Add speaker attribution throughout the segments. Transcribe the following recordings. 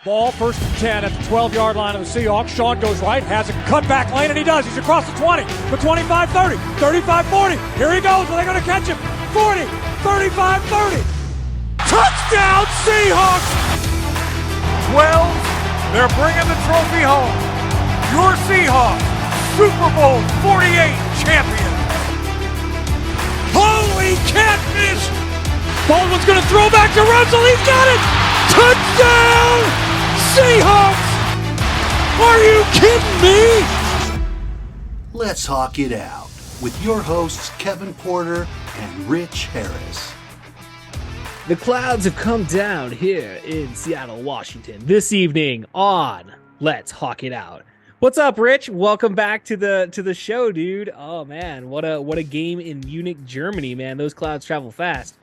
Speaker 1: Ball first and 10 at the 12-yard line of the Seahawks. Sean goes right, has a cutback lane, and he does. He's across the 20, the 25, 30, 35, 40. Here he goes. Are they going to catch him? 40, 35, 30. Touchdown, Seahawks! 12, they're bringing the trophy home. Your Seahawks, Super Bowl 48 champions. Holy catfish! Baldwin's going to throw back to Russell. He's got it! Touchdown! Seahawks! Are you kidding me?
Speaker 2: Let's Hawk It Out with your hosts Kevin Porter and Rich Harris.
Speaker 3: The clouds have come down here in Seattle, Washington this evening on Let's Hawk It Out. What's up, Rich? Welcome back to the show, dude. Oh man, what a game in Munich, Germany, man. Those clouds travel fast.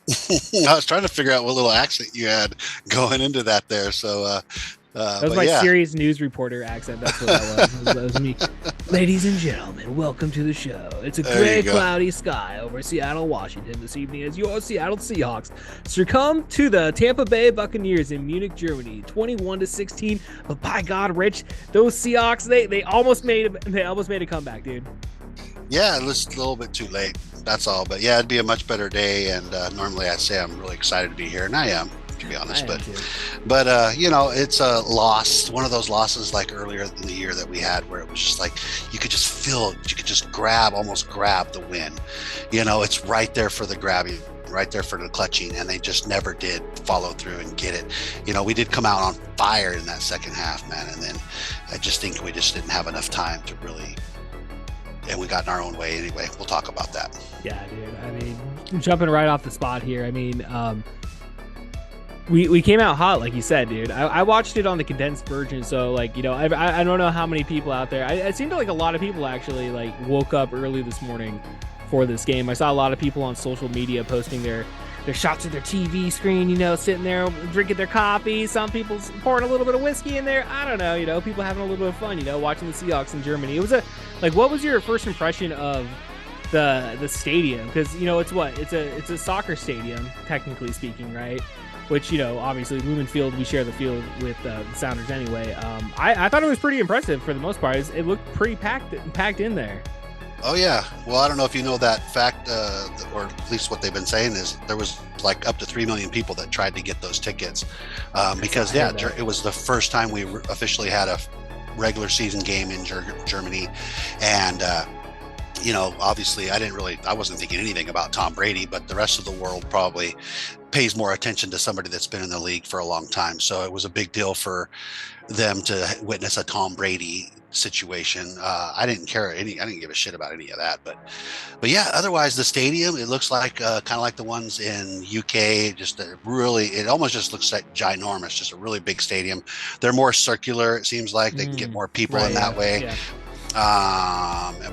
Speaker 4: I was trying to figure out what little accent you had going into that there. So
Speaker 3: that was my serious news reporter accent. That's what that was me. Ladies and gentlemen, welcome to the show. It's a gray, cloudy sky over Seattle, Washington this evening as your Seattle Seahawks succumb to the Tampa Bay Buccaneers in Munich, Germany, 21-16. But by God, Rich, those Seahawks, they almost made a comeback, dude.
Speaker 4: Yeah, it was a little bit too late. That's all. But yeah, it'd be a much better day. And normally I'd say I'm really excited to be here, and I am, to be honest. But you know, it's a loss. One of those losses like earlier in the year that we had, where it was just like you could just feel, you could just almost grab the win. You know, it's right there for the grabbing, right there for the clutching, and they just never did follow through and get it. You know, we did come out on fire in that second half, man, and then I just think we just didn't have enough time to really. And we got in our own way anyway. We'll talk about that.
Speaker 3: Yeah, dude. I mean, jumping right off the spot here. I mean, we came out hot, like you said, dude. I watched it on the condensed version, so like, you know, I don't know how many people out there. It seemed like a lot of people actually like woke up early this morning for this game. I saw a lot of people on social media posting their shots of their TV screen, you know, sitting there drinking their coffee. Some people pouring a little bit of whiskey in there. I don't know, you know, people having a little bit of fun, you know, watching the Seahawks in Germany. It was what was your first impression of the stadium? Because, you know, it's a soccer stadium, technically speaking, right? Which, you know, obviously Lumen Field, we share the field with the Sounders anyway. I thought it was pretty impressive for the most part. It looked pretty packed in there.
Speaker 4: Oh yeah. Well, I don't know if you know that fact, or at least what they've been saying is there was like up to 3 million people that tried to get those tickets because it was the first time we officially had a regular season game in Germany, and you know, obviously I wasn't thinking anything about Tom Brady, but the rest of the world probably pays more attention to somebody that's been in the league for a long time. So it was a big deal for them to witness a Tom Brady situation. I didn't give a shit about any of that, but yeah, otherwise the stadium, it looks like kind of like the ones in UK, just it almost just looks like ginormous, just a really big stadium. They're more circular, it seems like they can get more people in that way. Yeah.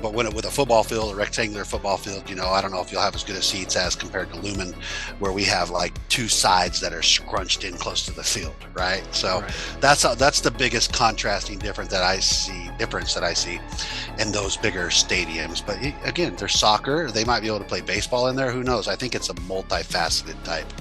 Speaker 4: But with a football field, a rectangular football field, you know, I don't know if you'll have as good a seats as compared to Lumen, where we have like two sides that are scrunched in close to the field, right? So that's the biggest contrasting difference that I see in those bigger stadiums. But again, they're soccer. They might be able to play baseball in there. Who knows? I think it's a multifaceted type,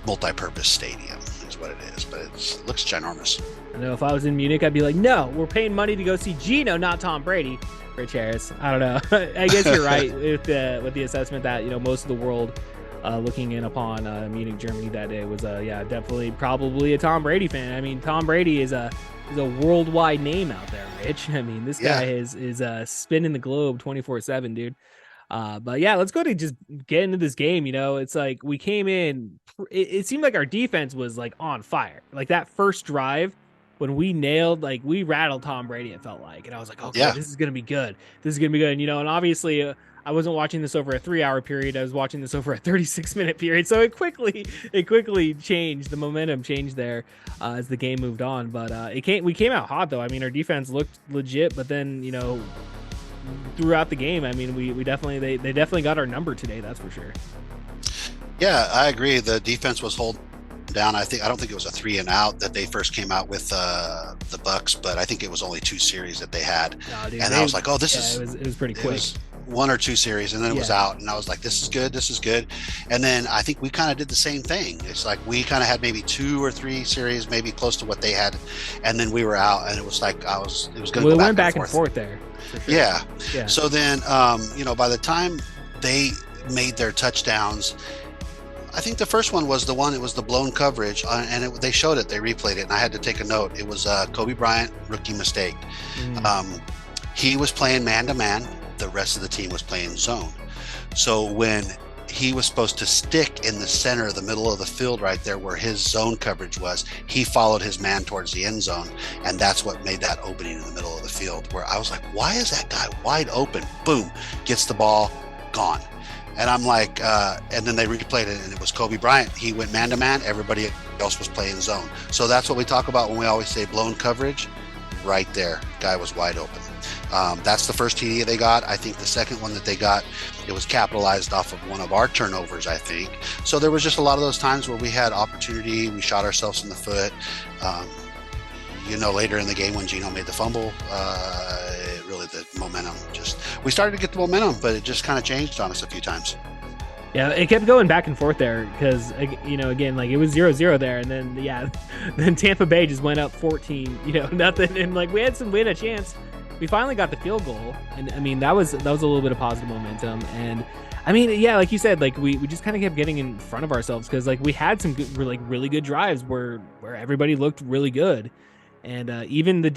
Speaker 4: multi-purpose stadium is what it is. But it looks ginormous.
Speaker 3: I know if I was in Munich, I'd be like, no, we're paying money to go see Gino, not Tom Brady. Rich Harris. I don't know. I guess you're right with the assessment that, you know, most of the world looking in upon Munich, Germany that day was, definitely probably a Tom Brady fan. I mean, Tom Brady is a worldwide name out there, Rich. I mean, this guy is spinning the globe 24/7, dude. But yeah, let's go to just get into this game. You know, it's like we came in, it seemed like our defense was like on fire. Like that first drive, when we rattled Tom Brady, it felt like, and I was like, okay, this is going to be good. This is going to be good. And, you know, and obviously I wasn't watching this over a 3-hour period. I was watching this over a 36-minute period. So it quickly changed. The momentum changed there as the game moved on. But we came out hot though. I mean, our defense looked legit, but then, you know, throughout the game, I mean, they definitely got our number today. That's for sure.
Speaker 4: Yeah, I agree. The defense was holding down. I don't think it was a 3 and out that they first came out with the Bucks, but I think it was only 2 series that they had. No, dude, and I was like, oh, it was pretty quick. 1 or 2 series, and then it was out, and I was like, this is good. And then I think we kind of did the same thing. It's like we kind of had maybe 2 or 3 series, maybe close to what they had, and then we were out, and it was like it was going to go
Speaker 3: back and forth there. For sure.
Speaker 4: Yeah. So then, by the time they made their touchdowns, I think the first one it was the blown coverage, and they showed it, they replayed it, and I had to take a note. It was Kobe Bryant, rookie mistake. He was playing man-to-man. The rest of the team was playing zone. So when he was supposed to stick in the center, the middle of the field right there where his zone coverage was, he followed his man towards the end zone, and that's what made that opening in the middle of the field, where I was like, why is that guy wide open? Boom, gets the ball, gone. And I'm like, and then they replayed it, and it was Kobe Bryant. He went man-to-man. Everybody else was playing zone. So that's what we talk about when we always say blown coverage. Right there, guy was wide open. That's the first TD they got. I think the second one that they got, it was capitalized off of one of our turnovers, I think. So there was just a lot of those times where we had opportunity. We shot ourselves in the foot. Later in the game when Geno made the fumble, the momentum we started to get the momentum, but it just kind of changed on us a few times.
Speaker 3: Yeah, it kept going back and forth there because, again, like it was 0-0 there. And then, then Tampa Bay just went up 14, nothing. And like we had a chance. We finally got the field goal. And I mean, that was a little bit of positive momentum. And I mean, yeah, like you said, like we just kind of kept getting in front of ourselves because like we had some good, really good drives where everybody looked really good. And even the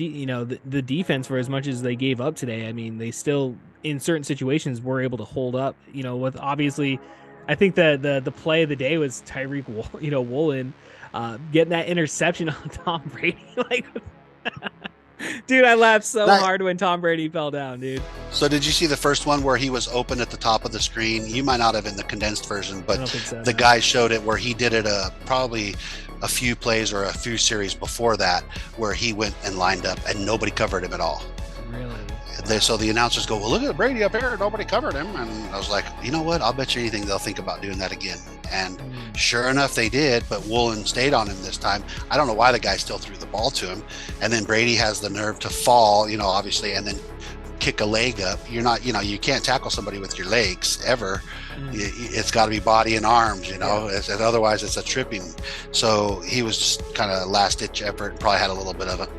Speaker 3: defense, for as much as they gave up today, I mean, they still in certain situations were able to hold up. With obviously, I think the play of the day was Tyreek, Woolen, getting that interception on Tom Brady. Like, dude, I laughed so hard when Tom Brady fell down, dude.
Speaker 4: So did you see the first one where he was open at the top of the screen? You might not have in the condensed version, but the guy showed it where he did it probably a few plays or a few series before that, where he went and lined up and nobody covered him at all.
Speaker 3: Really?
Speaker 4: So the announcers go, well, look at Brady up here, nobody covered him. And I was like, you know what, I'll bet you anything they'll think about doing that again. And sure enough, they did, but Woolen stayed on him this time. I don't know why the guy still threw the ball to him. And then Brady has the nerve to fall, obviously, and then kick a leg up. You're not, you can't tackle somebody with your legs ever. It's got to be body and arms, and otherwise it's a tripping. So he was just kind of last ditch effort, probably had a little bit of a,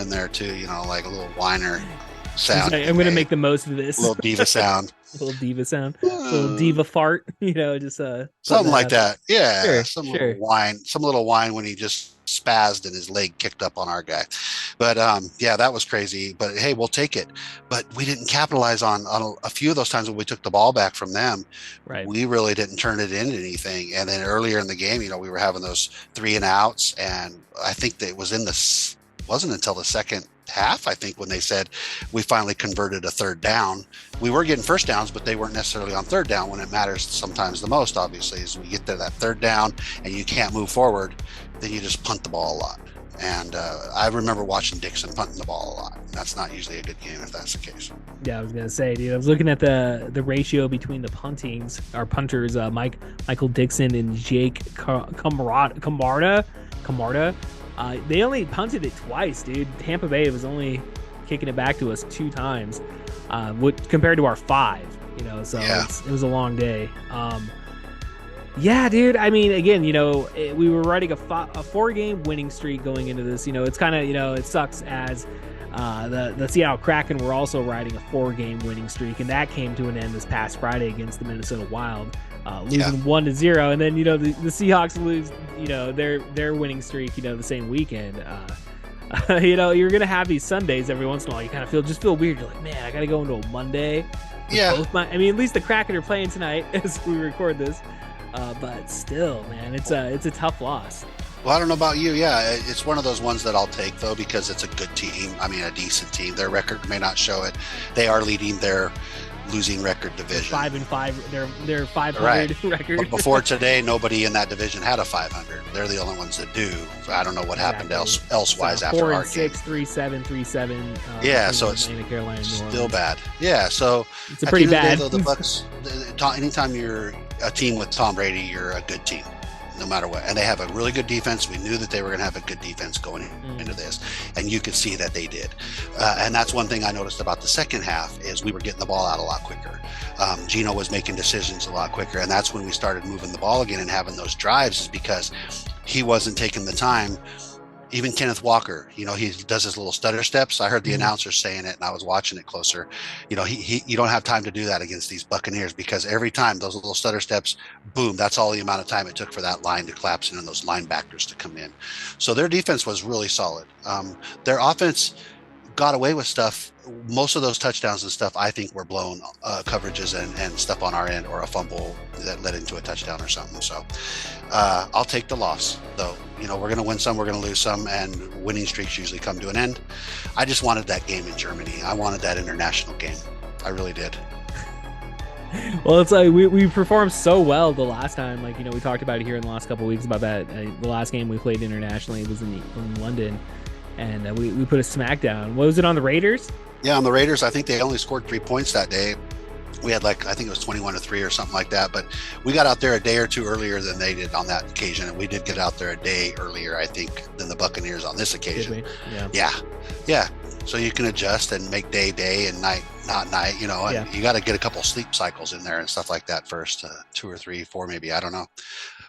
Speaker 4: in there too, like a little whiner sound.
Speaker 3: I'm going to make the most of this.
Speaker 4: A little diva sound.
Speaker 3: Little diva fart, just
Speaker 4: something like that. Yeah.
Speaker 3: Sure,
Speaker 4: some little whine when he just spazzed and his leg kicked up on our guy. But that was crazy. But hey, we'll take it. But we didn't capitalize on a few of those times when we took the ball back from them.
Speaker 3: Right.
Speaker 4: We really didn't turn it into anything. And then earlier in the game, we were having those 3 and outs, and I think that it wasn't until the second half, I think, when they said we finally converted a third down. We were getting first downs, but they weren't necessarily on third down when it matters sometimes the most, obviously, is we get to that third down and you can't move forward, then you just punt the ball a lot. And I remember watching Dixon punting the ball a lot. That's not usually a good game if that's the case.
Speaker 3: Yeah, I was going to say, dude, I was looking at the ratio between the our punters, Michael Dixon and Jake Camarda. They only punted it twice, dude. Tampa Bay was only kicking it back to us 2 times, compared to our 5. So it was a long day. Yeah, dude. I mean, again, we were riding a 4-game winning streak going into this. It's kind of, it sucks as the Seattle Kraken were also riding a 4-game winning streak, and that came to an end this past Friday against the Minnesota Wild. Losing 1-0, and then the Seahawks lose their winning streak the same weekend. You're gonna have these Sundays every once in a while. You kind of feel weird. You're like, man, I gotta go into a Monday. At least the Kraken are playing tonight as we record this. But still, man, it's a tough loss.
Speaker 4: Well, I don't know about you. Yeah, it's one of those ones that I'll take, though, because it's a good team. I mean, a decent team. Their record may not show it. They are leading their losing record division.
Speaker 3: 5-5. They're 500
Speaker 4: right.
Speaker 3: record.
Speaker 4: But before today, nobody in that division had a 500. They're the only ones that do. So I don't know what happened elsewise after our game.
Speaker 3: 4-6, 3-7.
Speaker 4: Yeah, so it's
Speaker 3: Carolina,
Speaker 4: still bad. Yeah, so
Speaker 3: it's pretty bad.
Speaker 4: Day, though, the Bucs. Anytime you're a team with Tom Brady, you're a good team. no matter what. And they have a really good defense. We knew that they were going to have a good defense going into this, and you could see that they did. And that's one thing I noticed about the second half is we were getting the ball out a lot quicker. Gino was making decisions a lot quicker, and that's when we started moving the ball again and having those drives, is because he wasn't taking the time. Even Kenneth Walker, he does his little stutter steps. I heard the announcer saying it, and I was watching it closer. You don't have time to do that against these Buccaneers, because every time those little stutter steps, boom, that's all the amount of time it took for that line to collapse in and those linebackers to come in. So their defense was really solid. Their offense got away with stuff. Most of those touchdowns and stuff, I think, were blown coverages and stuff on our end, or a fumble that led into a touchdown or something. So I'll take the loss, though. We're going to win some, we're going to lose some, and winning streaks usually come to an end. I just wanted that game in Germany. I wanted that international game. I really did.
Speaker 3: Well, it's like we performed so well the last time. Like, we talked about it here in the last couple of weeks about that. The last game we played internationally was in London, and we put a smackdown. What was it, on the Raiders?
Speaker 4: Yeah, on the Raiders. I think they only scored 3 points that day. We had I think it was 21-3 or something like that. But we got out there a day or two earlier than they did on that occasion, and we did get out there a day earlier, I think, than the Buccaneers on this occasion. Yeah. So you can adjust and make day and night not night. And you got to get a couple sleep cycles in there and stuff like that first, 2 or 3, 4 maybe, I don't know,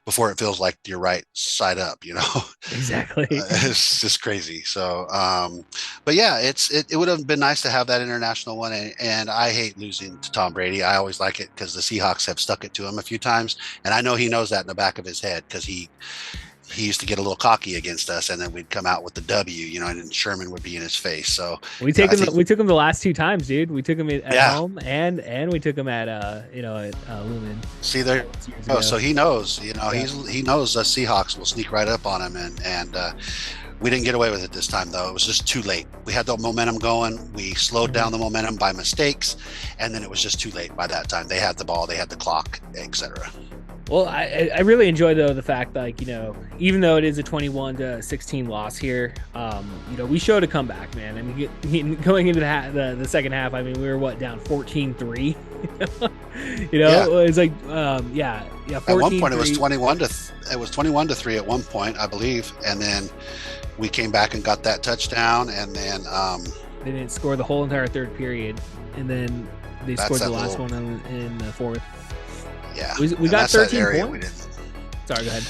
Speaker 4: before it feels like you're right side up.
Speaker 3: Exactly.
Speaker 4: It's just crazy. So but yeah, it would have been nice to have that international one, and I hate losing to Tom Brady. I always like it because the Seahawks have stuck it to him a few times, and I know he knows that in the back of his head, because he used to get a little cocky against us, and then we'd come out with the W, and Sherman would be in his face. So
Speaker 3: we took him the last 2 times, dude. We took him at home, and we took him at at Lumen.
Speaker 4: See there. So he knows, he knows us Seahawks will sneak right up on him, and we didn't get away with it this time, though. It was just too late. We had the momentum going. We slowed down the momentum by mistakes, and then it was just too late by that time. They had the ball, they had the clock, etc.
Speaker 3: Well, I really enjoy, though, the fact that, even though it is a 21-16 loss here, we showed a comeback, man. I mean, going into the second half, I mean, we were down 14-3. It's like 14-3.
Speaker 4: At one point, it was 21-3 at one point, I believe, and then we came back and got that touchdown, and then
Speaker 3: they didn't score the whole entire third period, and then they scored the last one in the fourth.
Speaker 4: Yeah,
Speaker 3: we got 13 points. Sorry, go ahead.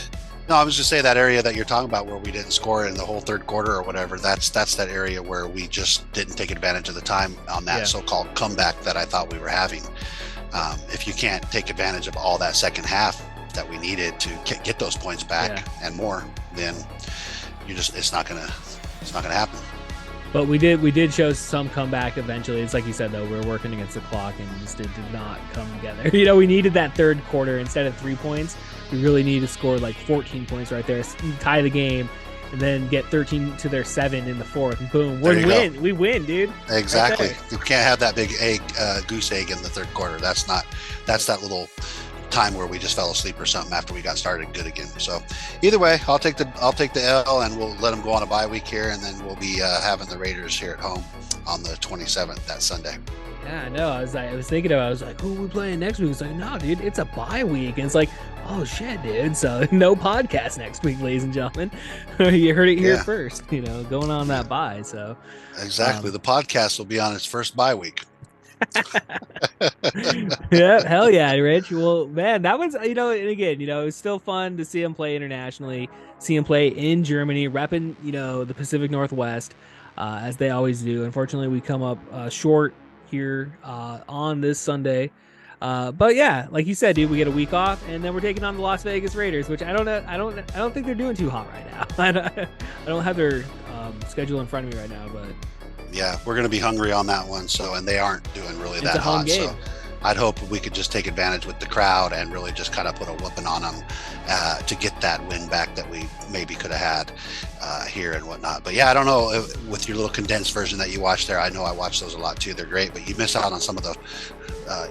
Speaker 4: No, I was just saying that area that you're talking about where we didn't score in the whole third quarter or whatever. That's that area where we just didn't take advantage of the time on that so-called comeback that I thought we were having. If you can't take advantage of all that second half that we needed to get those points back and more, then it's not gonna happen. But
Speaker 3: we did show some comeback eventually. It's like you said, though, we were working against the clock, and just it did not come together. We needed that third quarter. Instead of 3 points, we really needed to score 14 points right there, tie the game, and then get 13 to their 7 in the fourth. And boom, we win, dude.
Speaker 4: Exactly. You can't have that big goose egg in the third quarter. That's that little time where we just fell asleep or something after we got started good again. So either way, I'll take the L, and we'll let them go on a bye week here, and then we'll be having the Raiders here at home on the 27th, that Sunday.
Speaker 3: Yeah, I know. I was thinking about it. I was like, who are we playing next week? It's like, no, dude, it's a bye week. And it's like, oh shit, dude. So no podcast next week, ladies and gentlemen. You heard it here first, going on that bye. So
Speaker 4: exactly. The podcast will be on its first bye week.
Speaker 3: Yeah, hell yeah, Rich. Well, man, that was, and again, it was still fun to see him play internationally, see him play in Germany, repping, the Pacific Northwest, as they always do. Unfortunately, we come up short here on this Sunday. But yeah, like you said, dude, we get a week off, and then we're taking on the Las Vegas Raiders, which I don't think they're doing too hot right now. I don't have their schedule in front of me right now, but
Speaker 4: yeah, we're going to be hungry on that one. So, and they aren't doing really that hot. So I'd hope we could just take advantage with the crowd and really just kind of put a whooping on them to get that win back that we maybe could have had here and whatnot. But yeah, I don't know, with your little condensed version that you watch there, I know I watch those a lot too. They're great, but you miss out on some of the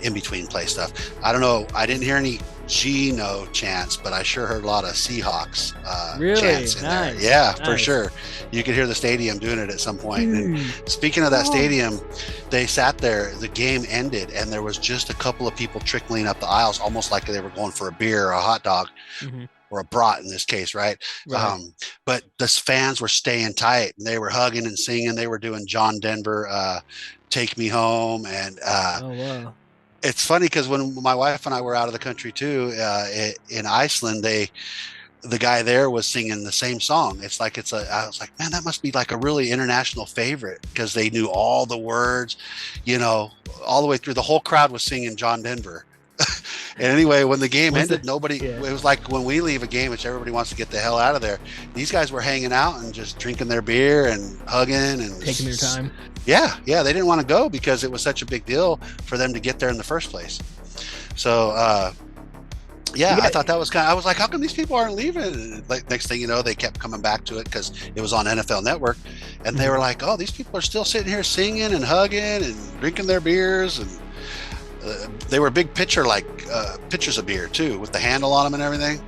Speaker 4: in-between play stuff. I don't know. I didn't hear any Gino chants, but I sure heard a lot of Seahawks chants in there. Yeah, for sure. You could hear the stadium doing it at some point. And speaking of that stadium, they sat there, the game ended, and there was just a couple of people trickling up the aisles, almost like they were going for a beer or a hot dog. or a brat in this case, right? But the fans were staying tight, and they were hugging and singing. They were doing John Denver, "Take Me Home," and
Speaker 3: Oh wow.
Speaker 4: it's funny because when my wife and I were out of the country too, in Iceland, the guy there was singing the same song. I was like, man, that must be like a really international favorite, because they knew all the words, all the way through. The whole crowd was singing John Denver. And anyway, when the game ended, it was like when we leave a game, which everybody wants to get the hell out of there. These guys were hanging out and just drinking their beer and hugging and
Speaker 3: taking their time.
Speaker 4: Yeah. They didn't want to go because it was such a big deal for them to get there in the first place. So, I thought that was I was like, how come these people aren't leaving? Like, next thing you know, they kept coming back to it because it was on NFL Network, and they were like, oh, these people are still sitting here singing and hugging and drinking their beers, and they were big pitchers of beer too, with the handle on them and everything.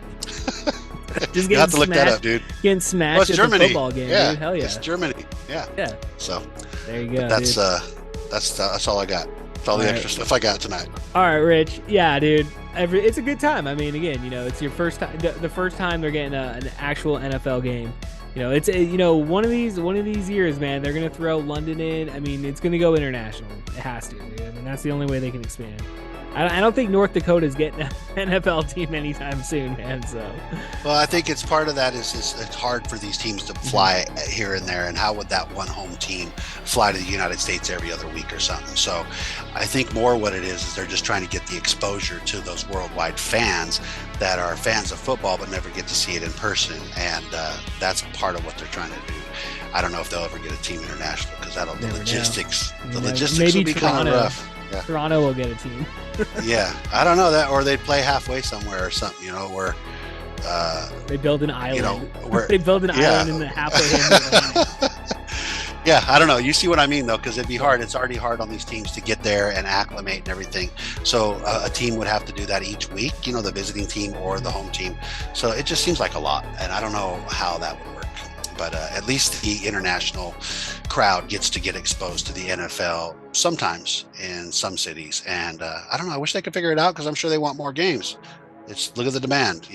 Speaker 3: Just
Speaker 4: you have to look that up, dude.
Speaker 3: Getting smashed at the football game, dude. Hell yeah.
Speaker 4: It's Germany. Yeah. So
Speaker 3: there you go.
Speaker 4: That's all I got. That's all the extra stuff I got tonight.
Speaker 3: All right, Rich. Yeah, dude. It's a good time. I mean, again, it's your first time. The first time they're getting an actual NFL game. It's one of these years, man. They're gonna throw London in. I mean, it's gonna go international. It has to. Dude. I mean, that's the only way they can expand. I don't think North Dakota's getting an NFL team anytime soon, man. So,
Speaker 4: well, I think it's part of that is it's hard for these teams to fly here and there, and how would that one home team fly to the United States every other week or something? So, I think more what it is they're just trying to get the exposure to those worldwide fans that are fans of football but never get to see it in person, and that's part of what they're trying to do. I don't know if they'll ever get a team international, because the logistics will be kind of rough. Yeah.
Speaker 3: Toronto will get a team.
Speaker 4: Yeah, I don't know that, or they'd play halfway somewhere or something, where
Speaker 3: they build an island. They build an island in the halfway.
Speaker 4: Yeah, I don't know. You see what I mean, though, because it'd be hard. It's already hard on these teams to get there and acclimate and everything. So a team would have to do that each week, the visiting team or the home team. So it just seems like a lot, and I don't know how that would work. But at least the international crowd gets to get exposed to the NFL sometimes in some cities. And I don't know. I wish they could figure it out, because I'm sure they want more games. Look at the demand,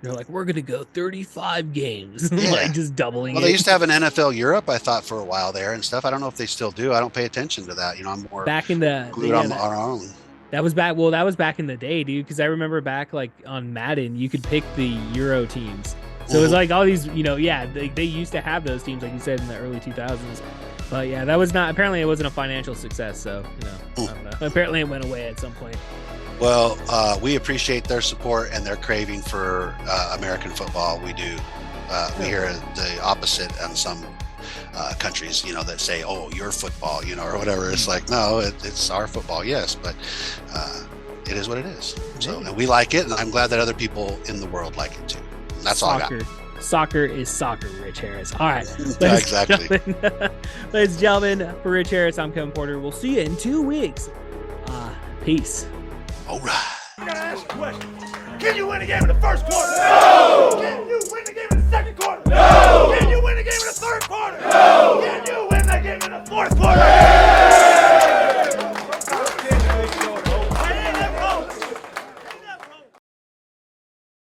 Speaker 3: They're like, we're going to go 35 games,
Speaker 4: yeah.
Speaker 3: like just doubling
Speaker 4: Well, they used to have an NFL Europe, I thought, for a while there and stuff. I don't know if they still do. I don't pay attention to that. I'm more
Speaker 3: back in the
Speaker 4: glued on our own.
Speaker 3: That was back. Well, that was back in the day, dude. Because I remember back like on Madden, you could pick the Euro teams. So it was like all these, they used to have those teams, like you said, in the early 2000s. But yeah, that was not, apparently it wasn't a financial success. So, I don't know. Apparently it went away at some point.
Speaker 4: Well, we appreciate their support and their craving for American football. We do. We hear the opposite on some countries, that say, oh, your football, or whatever. It's like, no, it's our football, yes, but it is what it is. So, and we like it, and I'm glad that other people in the world like it too. That's all I got.
Speaker 3: Soccer is soccer, Rich Harris. All right.
Speaker 4: Exactly.
Speaker 3: Ladies and gentlemen, for Rich Harris, I'm Kevin Porter. We'll see you in 2 weeks. Peace.
Speaker 4: All right.
Speaker 5: I gotta ask a question. Can you win a game in the first quarter? No!